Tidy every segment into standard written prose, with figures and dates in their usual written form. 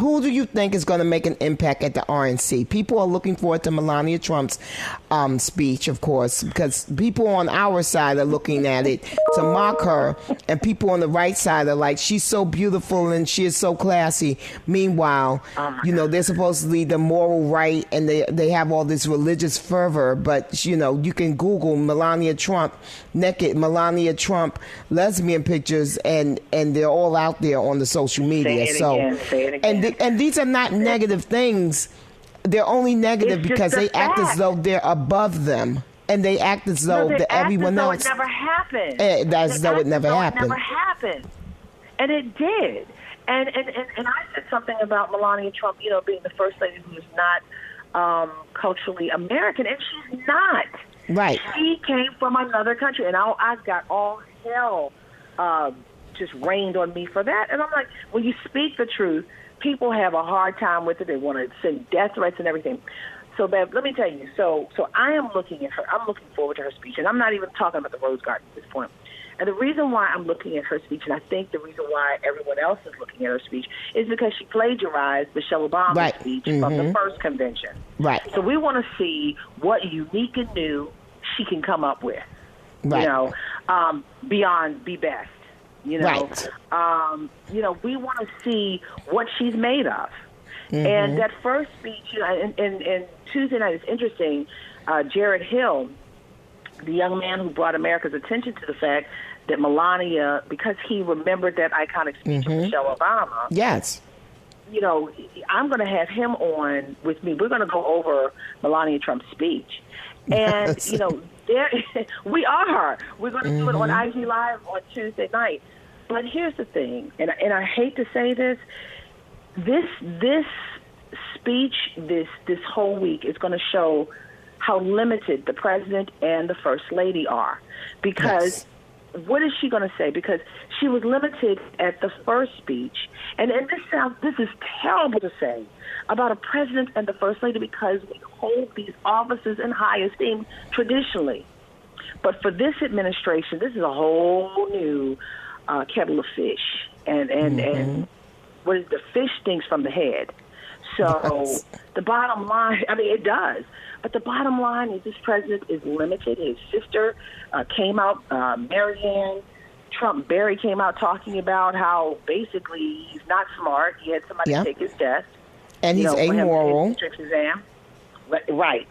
who do you think is going to make an impact at the RNC? People are looking forward to Melania Trump's speech, of course, because people on our side are looking at it to mock her, and people on the right side are like, she's so beautiful and she is so classy. Meanwhile, they're supposedly the moral right, and they have all this religious fervor, but, you can Google Melania Trump, naked Melania Trump lesbian pictures, and they're all out there on the social media. Say it again. And these are not negative things. They're only negative because they act as though they're above them, and they act as though everyone else. It never happened. As though it never happened. It never happened, and it did. And I said something about Melania Trump, being the first lady who is not culturally American, and she's not. Right. She came from another country, and I've got all hell just rained on me for that. And I'm like, when you speak the truth, people have a hard time with it. They want to send death threats and everything. So, Bev, let me tell you. So I am looking at her. I'm looking forward to her speech, and I'm not even talking about the Rose Garden at this point. And the reason why I'm looking at her speech, and I think the reason why everyone else is looking at her speech, is because she plagiarized Michelle Obama's speech from the first convention. Right. So we want to see what unique and new she can come up with. Right. Beyond be best. Right. We want to see what she's made of. And that first speech, and Tuesday night is interesting. Jared Hill, the young man who brought America's attention to the fact that Melania, because he remembered that iconic speech of Michelle Obama. Yes. I'm going to have him on with me. We're going to go over Melania Trump's speech. And, we are. We're going to do it on IG Live on Tuesday night. But here's the thing, and I hate to say this, this speech, this whole week is going to show how limited the president and the first lady are. Because what is she going to say? Because she was limited at the first speech. And this is terrible to say about a president and the first lady, because we hold these offices in high esteem traditionally. But for this administration, this is a whole new kettle of fish. And what is the fish stinks from the head. So the bottom line, it does. But the bottom line is this president is limited. His sister came out, Marianne Trump Berry came out talking about how basically he's not smart. He had somebody take his test. And he's amoral. Exam. Right.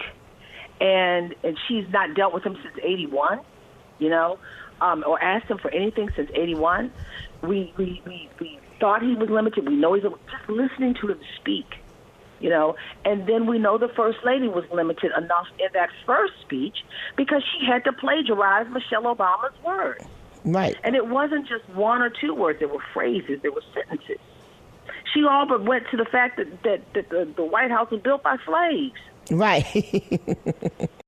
And she's not dealt with him since 81, or asked him for anything since 81. We thought he was limited. We know he's just listening to him speak, and then we know the First Lady was limited enough in that first speech because she had to plagiarize Michelle Obama's words. Right. And it wasn't just one or two words. There were phrases. There were sentences. She all but went to the fact that the White House was built by slaves. Right.